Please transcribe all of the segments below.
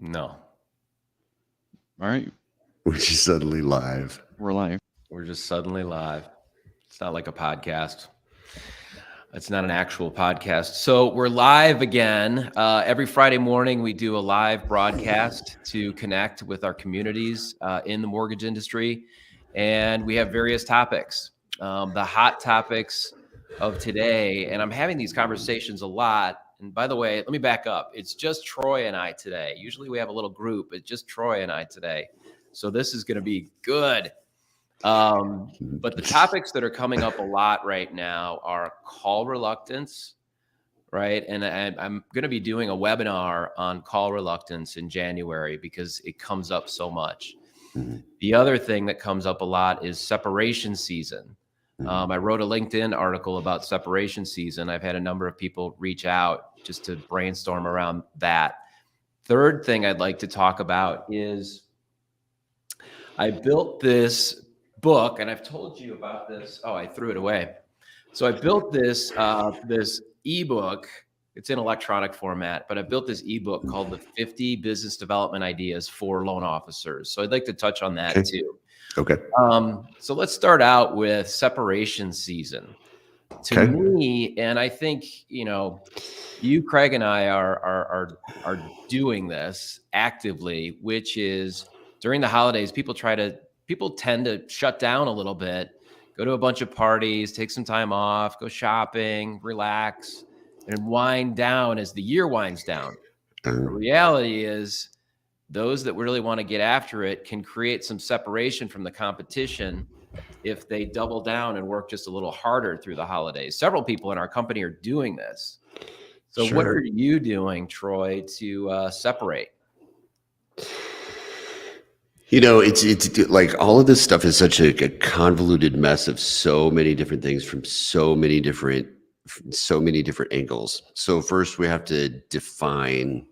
No, All right, We're just suddenly live. we're live. we're just suddenly live. It's not like a podcast. It's not an actual podcast. So we're live again. Every Friday morning, we do a live broadcast to connect with our communities in the mortgage industry. And we have various topics. The hot topics of today, and I'm having these conversations a lot. And by the way, let me back up. It's just Troy and I today. Usually we have a little group, but just Troy and I today. So this is going to be good. But the topics that are coming up a lot right now are call reluctance, right? And I'm going to be doing a webinar on call reluctance in January because it comes up so much. The other thing that comes up a lot is separation season. I wrote a LinkedIn article about separation season. I've had a number of people reach out just to brainstorm around that. Third thing I'd like to talk about is I built this book, and I've told you about this. Oh, I threw it away. So I built this ebook. It's in electronic format, but I built this ebook called the 50 Business Development Ideas for Loan Officers. So I'd like to touch on that too. Okay. So let's start out with separation season. To me, and I think you, Craig, and I are doing this actively, which is during the holidays, people tend to shut down a little bit, go to a bunch of parties, take some time off, go shopping, relax, and wind down as the year winds down. The reality is those that really want to get after it can create some separation from the competition if they double down and work just a little harder through the holidays. Several people in our company are doing this. So what are you doing, Troy, to separate? It's like all of this stuff is such a convoluted mess of so many different things from so many different angles. So first we have to define,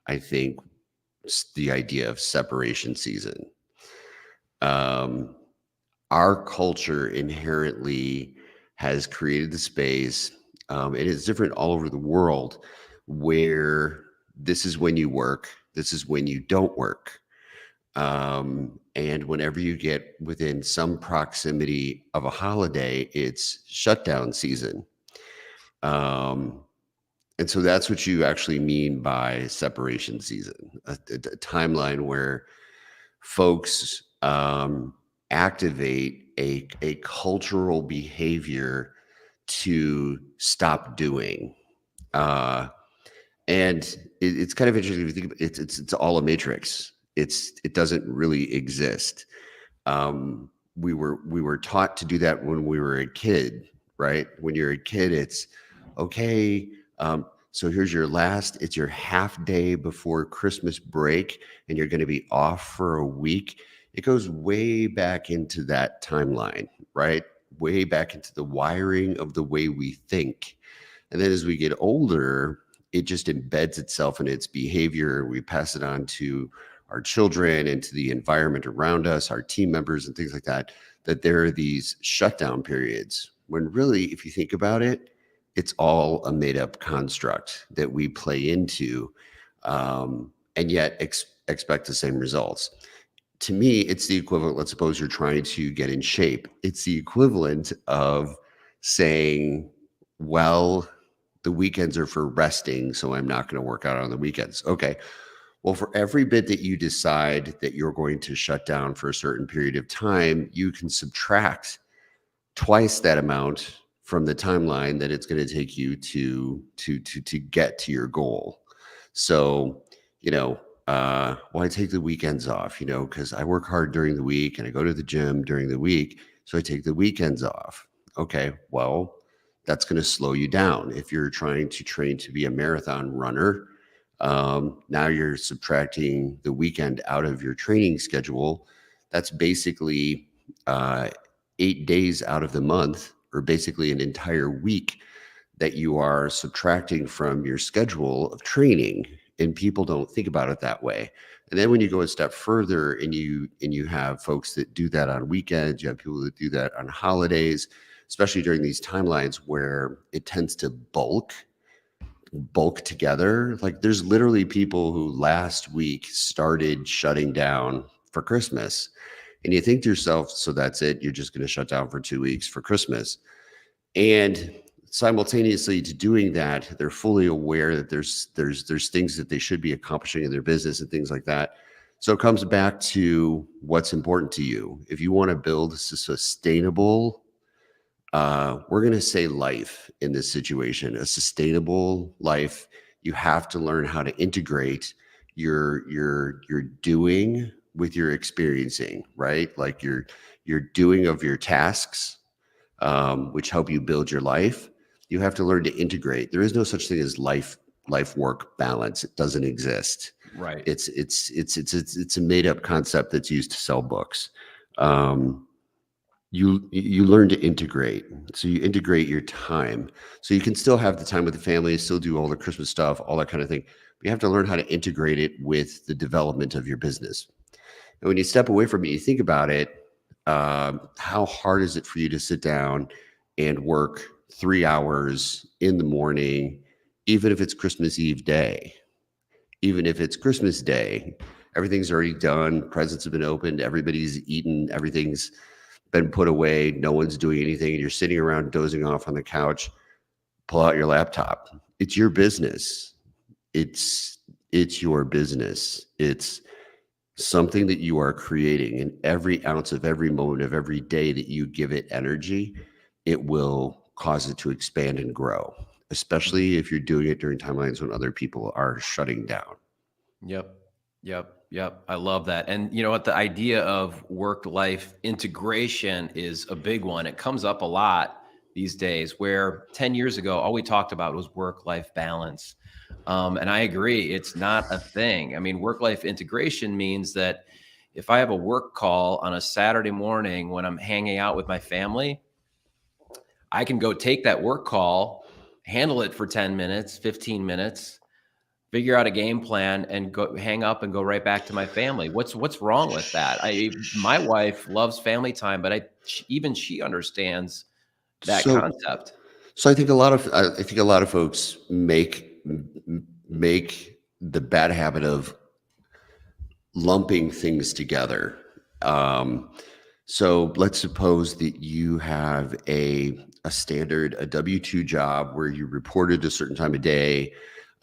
I think, the idea of separation season. Our culture inherently has created the space, and it's different all over the world, where this is when you work, this is when you don't work. And whenever you get within some proximity of a holiday, it's shutdown season. And so that's what you actually mean by separation season, a timeline where folks activate a cultural behavior to stop doing. And it's kind of interesting if you think it's all a matrix. It doesn't really exist. We were taught to do that when we were a kid, right? When you're a kid, it's okay. So here's it's your half day before Christmas break, and you're going to be off for a week. It goes way back into that timeline, right? Way back into the wiring of the way we think. And then as we get older, it just embeds itself in its behavior. We pass it on to our children and to the environment around us, our team members and things like that, that there are these shutdown periods when really, if you think about it, it's all a made up construct that we play into, and yet expect the same results. To me, it's the equivalent. Let's suppose you're trying to get in shape. It's the equivalent of saying, well, the weekends are for resting, so I'm not going to work out on the weekends. Okay. Well, for every bit that you decide that you're going to shut down for a certain period of time, you can subtract twice that amount from the timeline that it's going to take you to get to your goal. So, I take the weekends off, because I work hard during the week and I go to the gym during the week. So I take the weekends off. Okay, well, that's going to slow you down. If you're trying to train to be a marathon runner, now you're subtracting the weekend out of your training schedule. That's basically 8 days out of the month, or basically an entire week that you are subtracting from your schedule of training. And people don't think about it that way. And then when you go a step further and you have folks that do that on weekends, you have people that do that on holidays, especially during these timelines where it tends to bulk. bulk together. Like there's literally people who last week started shutting down for Christmas. And you think to yourself, so that's it. You're just going to shut down for 2 weeks for Christmas. And simultaneously to doing that, they're fully aware that there's things that they should be accomplishing in their business and things like that. So it comes back to what's important to you. If you want to build a sustainable, we're going to say life in this situation, a sustainable life, you have to learn how to integrate your doing with your experiencing, right? Like your doing of your tasks, which help you build your life. You have to learn to integrate. There is no such thing as life work balance. It doesn't exist. Right. It's a made up concept that's used to sell books. You learn to integrate. So you integrate your time. So you can still have the time with the family, still do all the Christmas stuff, all that kind of thing. But you have to learn how to integrate it with the development of your business. And when you step away from it, you think about it, how hard is it for you to sit down and work 3 hours in the morning, even if it's Christmas Eve day? Even if it's Christmas Day, everything's already done, presents have been opened, everybody's eaten, everything's been put away, no one's doing anything, and you're sitting around dozing off on the couch. Pull out your laptop. It's your business. It's your business. It's something that you are creating, and every ounce of every moment of every day that you give it energy, it will cause it to expand and grow, especially if you're doing it during timelines when other people are shutting down. Yep. I love that. And you know what? The idea of work-life integration is a big one. It comes up a lot these days, where 10 years ago, all we talked about was work-life balance. And I agree, it's not a thing. I mean, work-life integration means that if I have a work call on a Saturday morning when I'm hanging out with my family, I can go take that work call, handle it for 10 minutes, 15 minutes, figure out a game plan, and go hang up and go right back to my family. What's wrong with that? My wife loves family time, but even she understands that So, concept. so I think a lot of folks make the bad habit of lumping things together. So let's suppose that you have a W-2 job where you reported a certain time of day,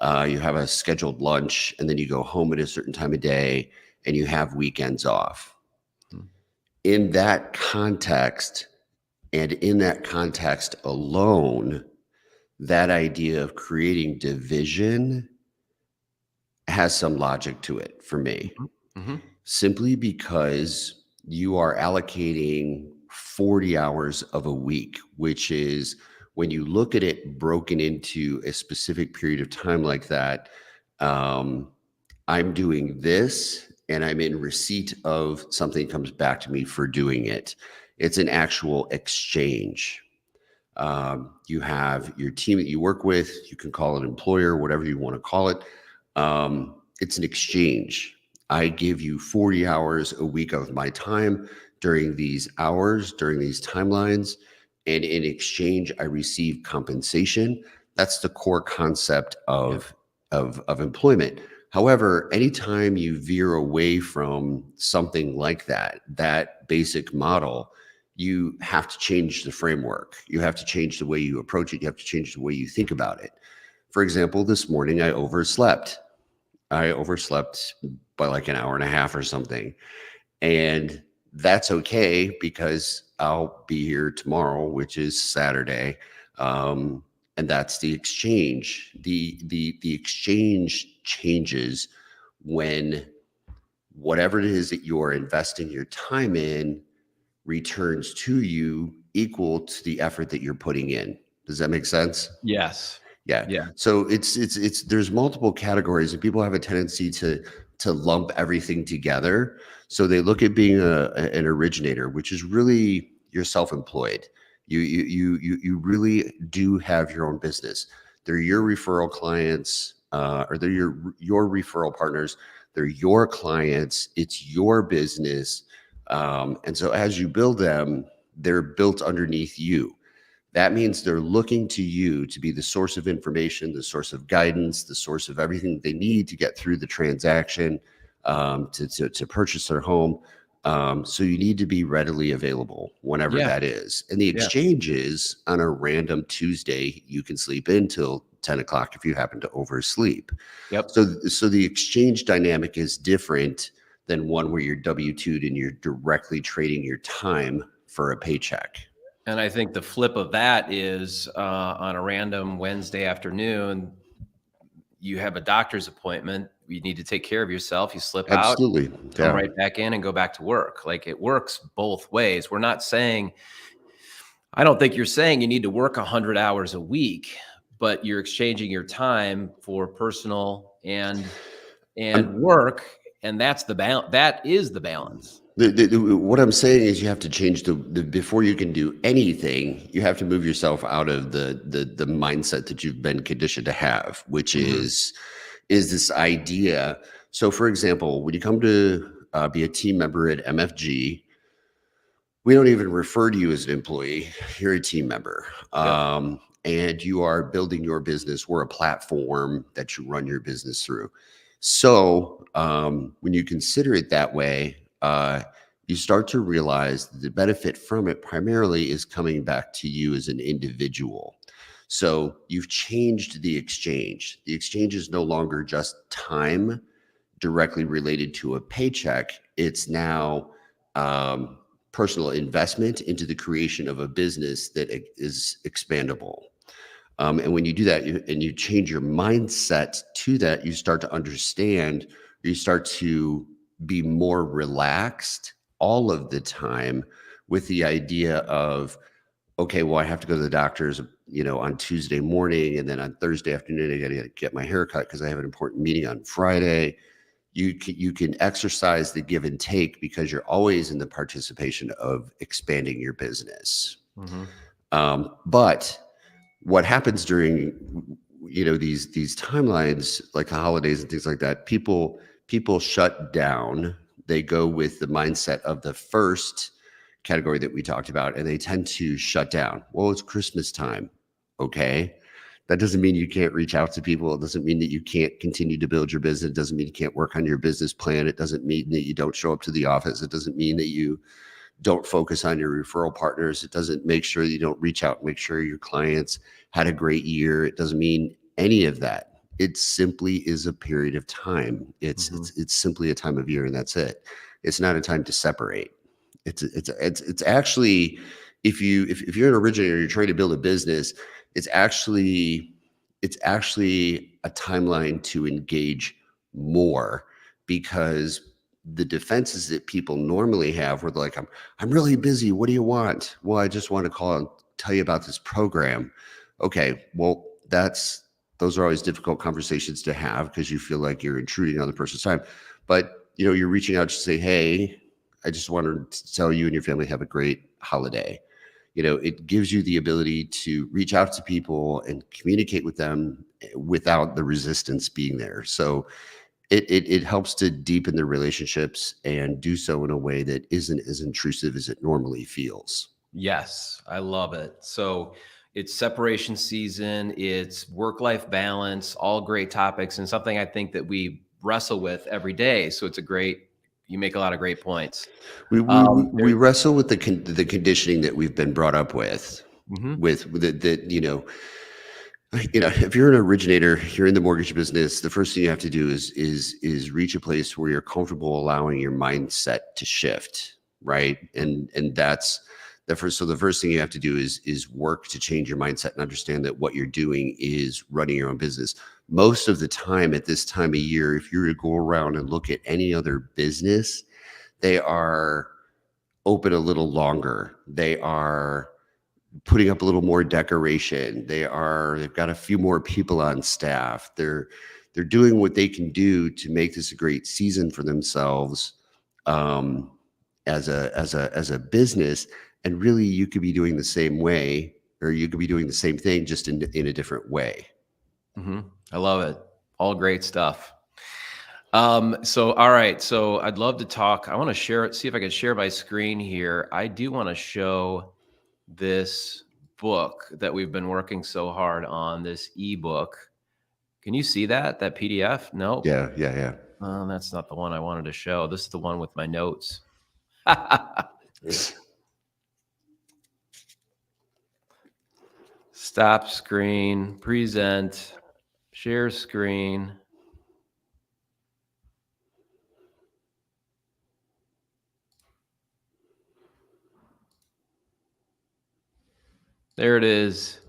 you have a scheduled lunch, and then you go home at a certain time of day, and you have weekends off. In that context, and in that context alone, that idea of creating division has some logic to it for me. Mm-hmm. Simply because you are allocating 40 hours of a week, which is, when you look at it broken into a specific period of time like that, I'm doing this and I'm in receipt of something comes back to me for doing it. It's an actual exchange. You have your team that you work with, you can call it employer, whatever you want to call it. It's an exchange. I give you 40 hours a week of my time during these hours, during these timelines, and in exchange, I receive compensation. That's the core concept of employment. However, anytime you veer away from something like that basic model, you have to change the framework. You have to change the way you approach it. You have to change the way you think about it. For example, this morning I overslept. I overslept by like an hour and a half or something. And that's okay, because I'll be here tomorrow, which is Saturday. And that's the exchange. The exchange changes when whatever it is that you're investing your time in returns to you equal to the effort that you're putting in. Does that make sense? Yes. Yeah. Yeah. So it's there's multiple categories, and people have a tendency to lump everything together. So they look at being an originator, which is really, you're self-employed. You really do have your own business. They're your referral clients, or they're your referral partners. They're your clients. It's your business. And so as you build them, they're built underneath you. That means they're looking to you to be the source of information, the source of guidance, the source of everything they need to get through the transaction, to purchase their home. So you need to be readily available whenever Yeah. that is. And the Yeah. exchange is on a random Tuesday, you can sleep in till 10 o'clock if you happen to oversleep. Yep. So the exchange dynamic is different than one where you're W-2'd and you're directly trading your time for a paycheck. And I think the flip of that is on a random Wednesday afternoon, you have a doctor's appointment. You need to take care of yourself. You slip out, Absolutely. come Yeah. right back in and go back to work. Like it works both ways. We're not saying, I don't think you're saying you need to work 100 hours a week, but you're exchanging your time for personal and work. And that's the balance. That is the balance. What I'm saying is you have to change the before you can do anything, you have to move yourself out of the mindset that you've been conditioned to have, which is this idea. So for example, when you come to be a team member at MFG, we don't even refer to you as an employee. You're a team member. And you are building your business. We're a platform that you run your business through. So when you consider it that way, you start to realize that the benefit from it primarily is coming back to you as an individual. So you've changed the exchange. The exchange is no longer just time directly related to a paycheck. It's now personal investment into the creation of a business that is expandable. And when you do that and you change your mindset to that, you start to understand, you start to be more relaxed all of the time with the idea of, okay, well, I have to go to the doctor's, on Tuesday morning, and then on Thursday afternoon, I got to get my hair cut because I have an important meeting on Friday. You can exercise the give and take because you're always in the participation of expanding your business. But what happens during these timelines, like the holidays and things like that, people shut down. They go with the mindset of the first category that we talked about, and they tend to shut down. Well, it's Christmas time. Okay. That doesn't mean you can't reach out to people. It doesn't mean that you can't continue to build your business. It doesn't mean you can't work on your business plan. It doesn't mean that you don't show up to the office. It doesn't mean that you don't focus on your referral partners. It doesn't make sure you don't reach out and make sure your clients had a great year. It doesn't mean any of that. It simply is a period of time. It's simply a time of year, and that's it. It's not a time to separate. It's actually, if you're an originator, you're trying to build a business, it's actually a timeline to engage more, because the defenses that people normally have where they're like, I'm really busy. What do you want? Well, I just want to call and tell you about this program. Okay, well, those are always difficult conversations to have because you feel like you're intruding on the person's time. But you're reaching out to say, hey, I just wanted to tell you and your family have a great holiday. It gives you the ability to reach out to people and communicate with them without the resistance being there. So it helps to deepen the relationships and do so in a way that isn't as intrusive as it normally feels. Yes, I love it. So it's separation season, it's work-life balance, all great topics, and something I think that we wrestle with every day. So you make a lot of great points. We wrestle with the conditioning that we've been brought up with, if you're an originator, you're in the mortgage business, the first thing you have to do is reach a place where you're comfortable allowing your mindset to shift, right? And that's the first. So the first thing you have to do is work to change your mindset and understand that what you're doing is running your own business. Most of the time at this time of year, if you were to go around and look at any other business, they are open a little longer. They are putting up a little more decoration. They've got a few more people on staff. They're doing what they can do to make this a great season for themselves as a business. And really, you could be doing the same way, or you could be doing the same thing, just in a different way. I love it. All great stuff. So, all right. So I'd love to talk. I want to see if I can share my screen here. I do want to show this book that we've been working so hard on, this ebook. Can you see that PDF? No. Yeah. That's not the one I wanted to show. This is the one with my notes. Stop screen, present, share screen. There it is.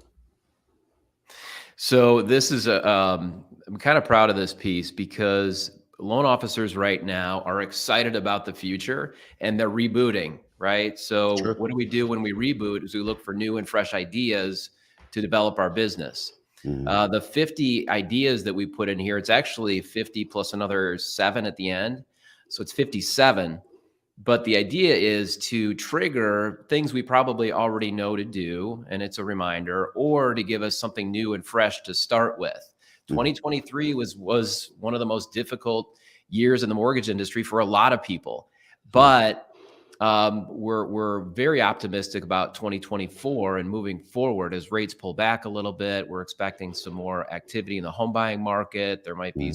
So this is I'm kind of proud of this piece because loan officers right now are excited about the future and they're rebooting, right? So Sure. what do we do when we reboot is we look for new and fresh ideas to develop our business. Mhm. The 50 ideas that we put in here, it's actually 50 plus another 7 at the end. So it's 57. But the idea is to trigger things we probably already know to do, and it's a reminder, or to give us something new and fresh to start with. Mhm. 2023 was one of the most difficult years in the mortgage industry for a lot of people, but we're very optimistic about 2024 and moving forward as rates pull back a little bit. We're expecting some more activity in the home buying market. There might be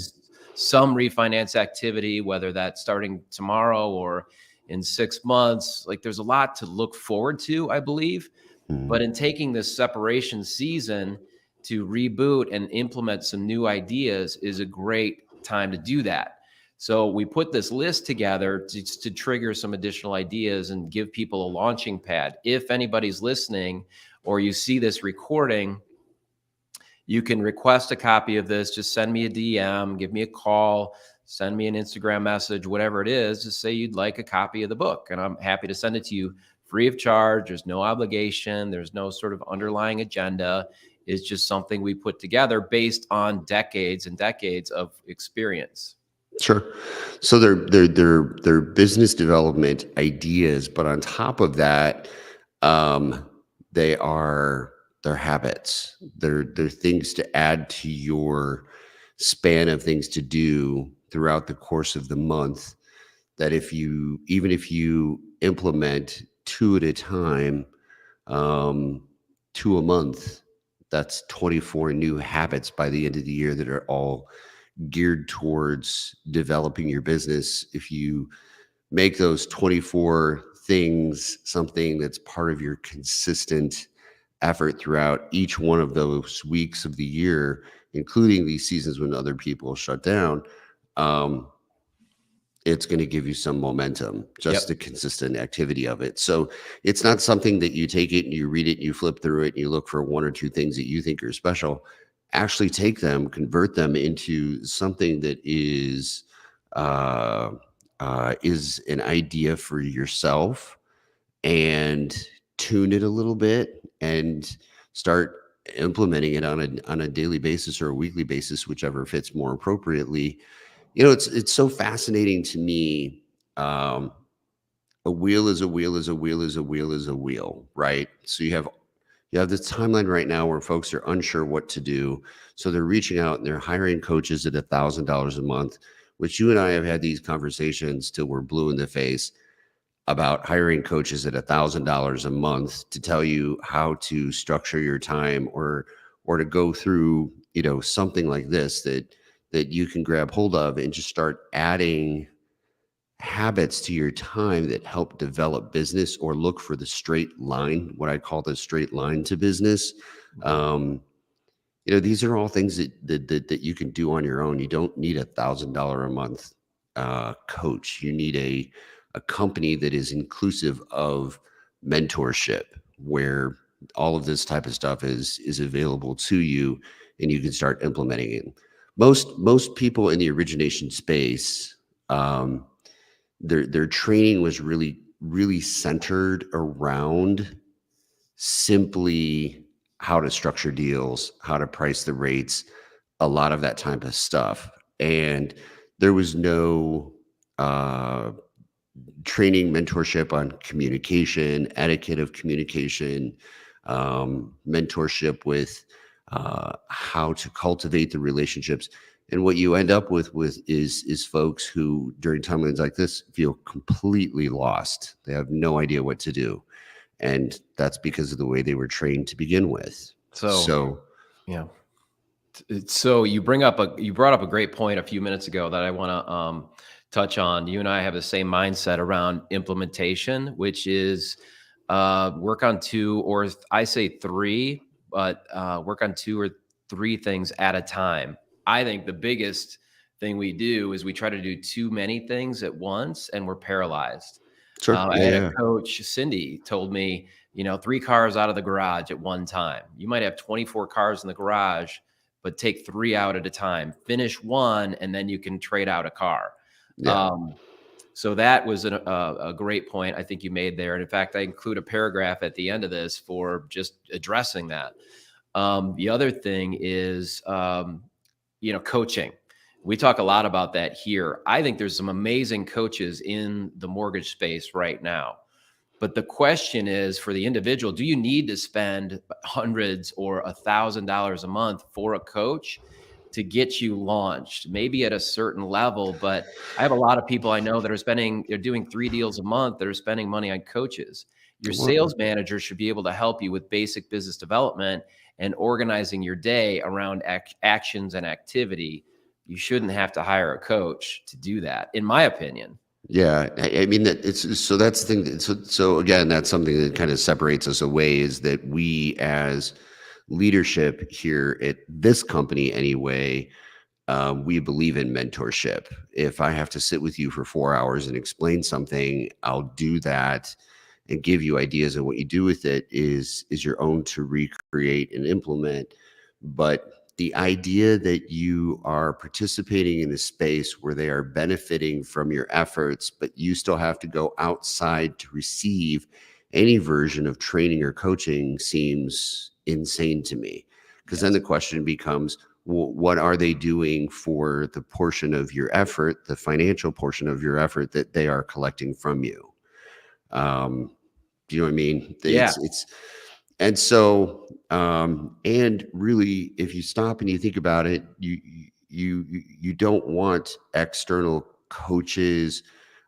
some refinance activity, whether that's starting tomorrow or in 6 months. Like there's a lot to look forward to, I believe. Mhm. But in taking this separation season to reboot and implement some new ideas is a great time to do that. So we put this list together to trigger some additional ideas and give people a launching pad. If anybody's listening or you see this recording, you can request a copy of this. Just send me a DM, give me a call, send me an Instagram message, whatever it is. Just say you'd like a copy of the book, and I'm happy to send it to you free of charge. There's no obligation. There's no sort of underlying agenda. It's just something we put together based on decades and decades of experience. Sure. So they're business development ideas, but on top of that, they are their habits. They're things to add to your span of things to do throughout the course of the month. That even if you implement 2 at a time, 2 a month, that's 24 new habits by the end of the year that are all geared towards developing your business. If you make those 24 things something that's part of your consistent effort throughout each one of those weeks of the year, including these seasons when other people shut down, it's going to give you some momentum, just the consistent activity of it. So it's not something that you take it and you read it and you flip through it and you look for 1 or 2 things that you think are special. Actually take them, convert them into something that is an idea for yourself, and tune it a little bit and start implementing it on a daily basis or a weekly basis, whichever fits more appropriately. It's so fascinating to me. A wheel is a wheel is a wheel is a wheel is a wheel, right? So you have this timeline right now where folks are unsure what to do. So they're reaching out and they're hiring coaches at $1,000 a month, which you and I have had these conversations till we're blue in the face about hiring coaches at $1,000 a month to tell you how to structure your time or to go through, something like this that you can grab hold of and just start adding habits to your time that help develop business, or look for the straight line, what I call the straight line to business. These are all things that you can do on your own. You don't need $1,000 a month coach. You need a company that is inclusive of mentorship, where all of this type of stuff is available to you and you can start implementing it. Most people in the origination space, their training was really centered around simply how to structure deals, how to price the rates, a lot of that type of stuff. And there was no training, mentorship on communication, etiquette of communication, mentorship with how to cultivate the relationships. And what you end up with is folks who during timelines like this feel completely lost. They have no idea what to do. And that's because of the way they were trained to begin with. So yeah. So you brought up a great point a few minutes ago that I want to touch on. You and I have the same mindset around implementation, which is work on two, or I say three, but work on 2 or 3 things at a time. I think the biggest thing we do is we try to do too many things at once, and we're paralyzed. Sure. I had a coach, Cindy, told me, 3 cars out of the garage at one time. You might have 24 cars in the garage, but take 3 out at a time. Finish one, and then you can trade out a car. Yeah. So that was a great point I think you made there. And in fact, I include a paragraph at the end of this for just addressing that. The other thing is, coaching. We talk a lot about that here. I think there's some amazing coaches in the mortgage space right now. But the question is, for the individual, do you need to spend hundreds or $1,000 a month for a coach to get you launched? Maybe at a certain level, but I have a lot of people I know that they're doing 3 deals a month that are spending money on coaches. Your sales manager should be able to help you with basic business development and organizing your day around actions and activity. You shouldn't have to hire a coach to do that, in my opinion. Yeah, I mean that it's so that's the thing. So again, that's something that kind of separates us away, is that we as leadership here at this company anyway, we believe in mentorship. If I have to sit with you for 4 hours and explain something, I'll do that and give you ideas, and what you do with it is your own to recreate and implement. But the idea that you are participating in a space where they are benefiting from your efforts, but you still have to go outside to receive any version of training or coaching seems insane to me. Because then the question becomes, what are they doing for the portion of your effort, the financial portion of your effort that they are collecting from you? Do you know what I mean? Yeah. And so, and really, if you stop and you think about it, you don't want external coaches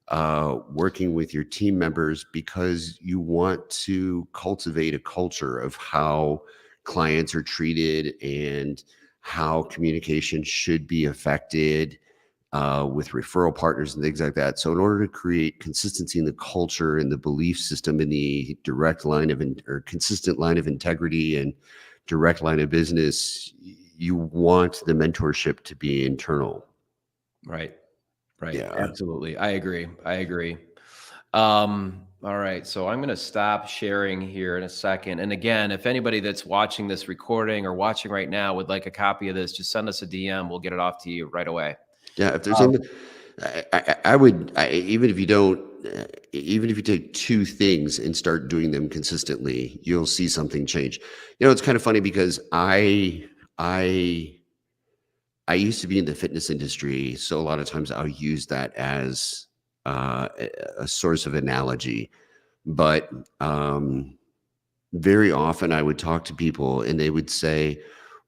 working with your team members, because you want to cultivate a culture of how clients are treated and how communication should be affected with referral partners and things like that. So in order to create consistency in the culture and the belief system in the direct line of or consistent line of integrity and direct line of business, you want the mentorship to be internal. Right. Yeah. Absolutely. I agree. All right. So I'm going to stop sharing here in a second. And again, if anybody that's watching this recording or watching right now would like a copy of this, just send us a DM. We'll get it off to you right away. Yeah, if there's any, I would, even if you don't, even if you take 2 things and start doing them consistently, you'll see something change. It's kind of funny because I used to be in the fitness industry, so a lot of times I'll use that as a source of analogy. But very often I would talk to people and they would say,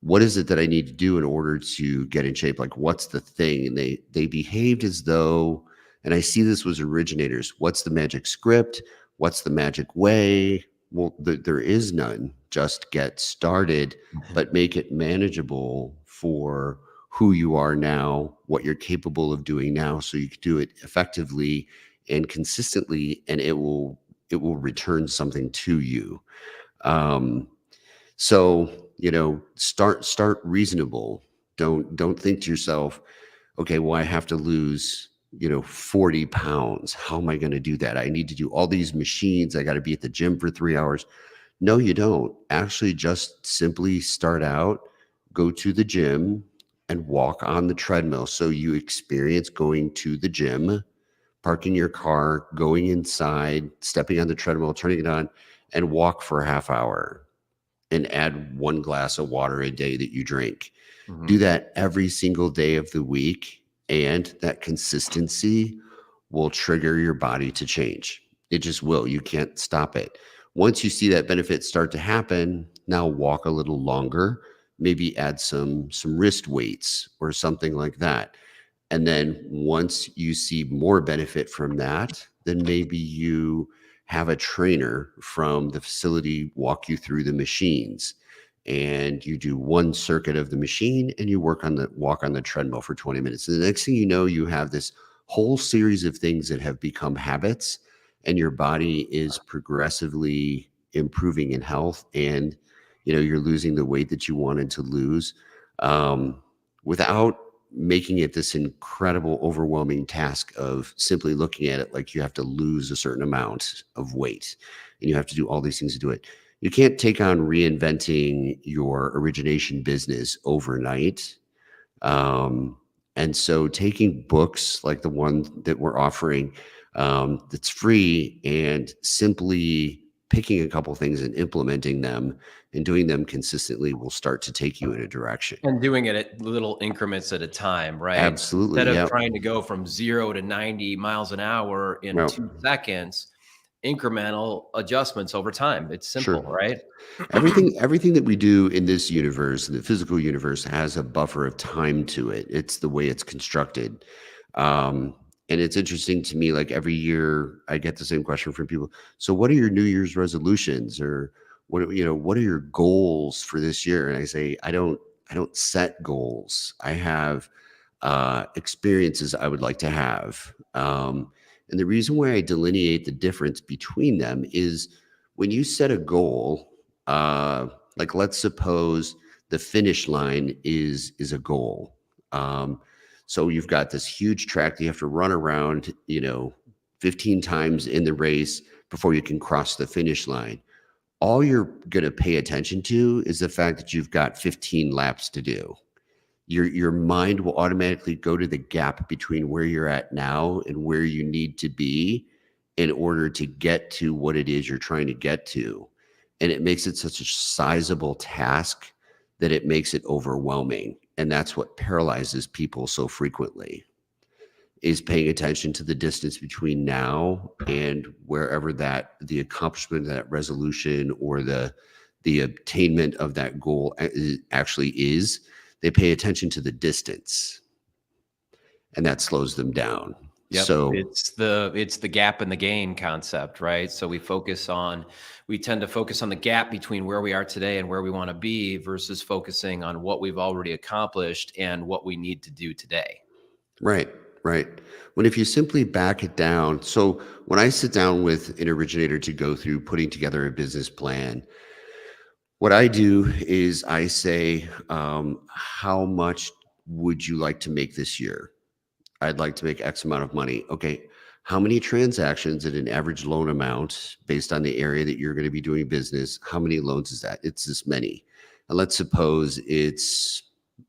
what is it that I need to do in order to get in shape? Like, what's the thing? And they behaved as though, and I see this with originators, what's the magic script? What's the magic way? Well, there is none. Just get started, but make it manageable for who you are now, what you're capable of doing now, so you can do it effectively and consistently, and it will return something to you. So, start reasonable. Don't think to yourself, okay, well, I have to lose, 40 pounds. How am I going to do that? I need to do all these machines. I got to be at the gym for 3 hours. No, you don't. Actually, just simply start out, go to the gym and walk on the treadmill. So you experience going to the gym, parking your car, going inside, stepping on the treadmill, turning it on, and walk for a half hour. And add 1 glass of water a day that you drink. Mm-hmm. Do that every single day of the week, and that consistency will trigger your body to change. It just will. You can't stop it. Once you see that benefit start to happen, now walk a little longer, maybe add some wrist weights or something like that. And then once you see more benefit from that, then maybe you have a trainer from the facility walk you through the machines, and you do one circuit of the machine and you walk on the treadmill for 20 minutes. And the next thing you know, you have this whole series of things that have become habits, and your body is progressively improving in health, and you're losing the weight that you wanted to lose, without making it this incredible, overwhelming task of simply looking at it like you have to lose a certain amount of weight and you have to do all these things to do it. You can't take on reinventing your origination business overnight. And so taking books like the one that we're offering, that's free, and simply picking a couple things and implementing them and doing them consistently will start to take you in a direction. And doing it at little increments at a time, right? Absolutely. Instead of Yeah. trying to go from 0 to 90 miles an hour in Well, 2 seconds, incremental adjustments over time. It's simple, sure. right? Everything that we do in this universe, the physical universe, has a buffer of time to it. It's the way it's constructed. And it's interesting to me, like every year I get the same question from people. So what are your New Year's resolutions, or what are your goals for this year? And I say, I don't set goals. I have experiences I would like to have. And the reason why I delineate the difference between them is when you set a goal, like let's suppose the finish line is a goal. So you've got this huge track that you have to run around, 15 times in the race before you can cross the finish line. All you're going to pay attention to is the fact that you've got 15 laps to do. Your mind will automatically go to the gap between where you're at now and where you need to be in order to get to what it is you're trying to get to. And it makes it such a sizable task that it makes it overwhelming. And that's what paralyzes people so frequently, is paying attention to the distance between now and wherever the accomplishment of that resolution or the attainment of that goal actually is. They pay attention to the distance, and that slows them down. Yep. So it's the gap in the gain concept, right? So we tend to focus on the gap between where we are today and where we want to be versus focusing on what we've already accomplished and what we need to do today. Right. When if you simply back it down, so when I sit down with an originator to go through putting together a business plan, what I do is I say, how much would you like to make this year? I'd like to make X amount of money. Okay. How many transactions at an average loan amount based on the area that you're going to be doing business? How many loans is that? It's this many. And let's suppose it's,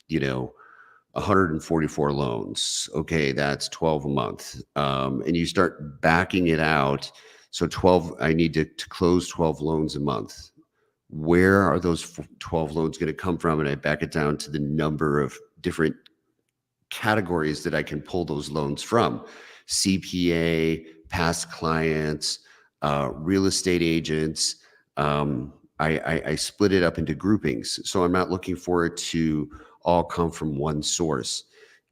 144 loans. Okay. That's 12 a month. And you start backing it out. So 12, I need to close 12 loans a month. Where are those 12 loans going to come from? And I back it down to the number of different categories that I can pull those loans from: CPA, past clients, real estate agents. I split it up into groupings. So I'm not looking for it to all come from one source.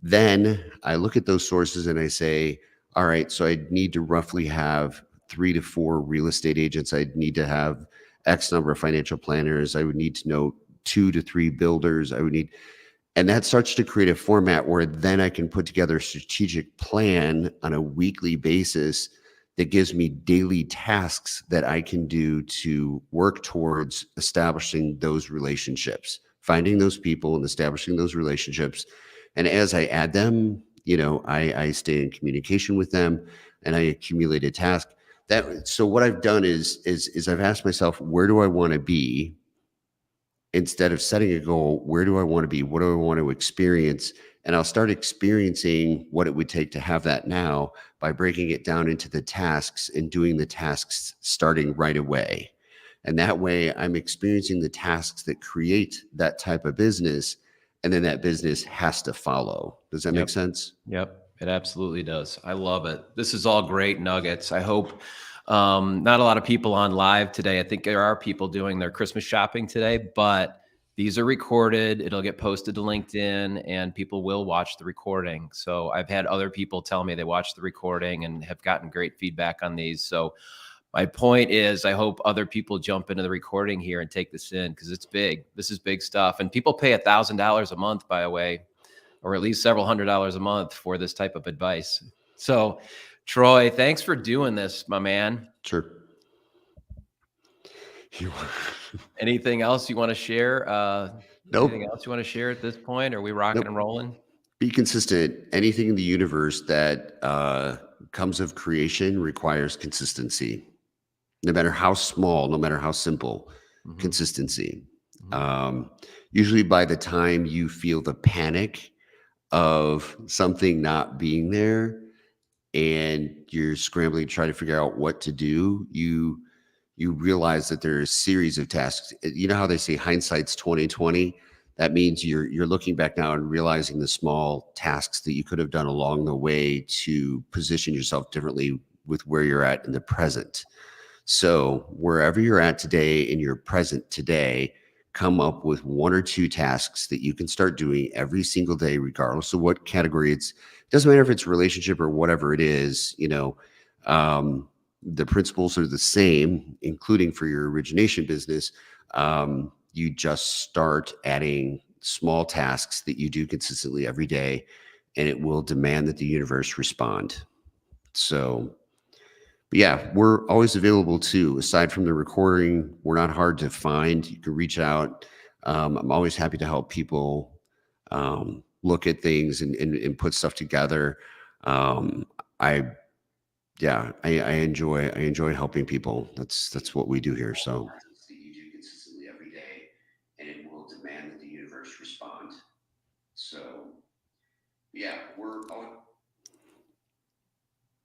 Then I look at those sources and I say, all right, so I need to roughly have 3 to 4 real estate agents. I'd need to have X number of financial planners. I would need to know 2 to 3 builders. And that starts to create a format where then I can put together a strategic plan on a weekly basis that gives me daily tasks that I can do to work towards establishing those relationships, finding those people and establishing those relationships. And as I add them, I stay in communication with them and I accumulate a task. So what I've done is I've asked myself, where do I want to be? Instead of setting a goal, where do I want to be? What do I want to experience? And I'll start experiencing what it would take to have that now by breaking it down into the tasks and doing the tasks starting right away. And that way I'm experiencing the tasks that create that type of business. And then that business has to follow. Does that make sense? Yep. It absolutely does. I love it. This is all great nuggets. I hope not a lot of people on live today. I think there are people doing their Christmas shopping today, but these are recorded. It'll get posted to LinkedIn and people will watch the recording. So I've had other people tell me they watched the recording and have gotten great feedback on these. So my point is, I hope other people jump into the recording here and take this in, because it's big. This is big stuff. And people pay $1,000 a month, by the way, or at least several $100s a month for this type of advice. So, Troy, thanks for doing this, my man. Sure. Anything else you want to share? Nope. Anything else you want to share at this point? Are we rocking Nope. and rolling? Be consistent. Anything in the universe that comes of creation requires consistency. No matter how small, no matter how simple, Mhm. consistency. Mhm. Usually by the time you feel the panic of something not being there and you're scrambling to try to figure out what to do, you realize that there's a series of tasks. You know how they say hindsight's 20/20? That means you're looking back now and realizing the small tasks that you could have done along the way to position yourself differently with where you're at in the present. So wherever you're at today in your present today, come up with 1 or 2 tasks that you can start doing every single day, regardless of what category it's. It doesn't matter if it's relationship or whatever it is. The principles are the same, including for your origination business. You just start adding small tasks that you do consistently every day, and it will demand that the universe respond. So, but yeah, we're always available too. Aside from the recording, we're not hard to find. You can reach out. I'm always happy to help people look at things and put stuff together. Um, I enjoy helping people. That's what we do here. So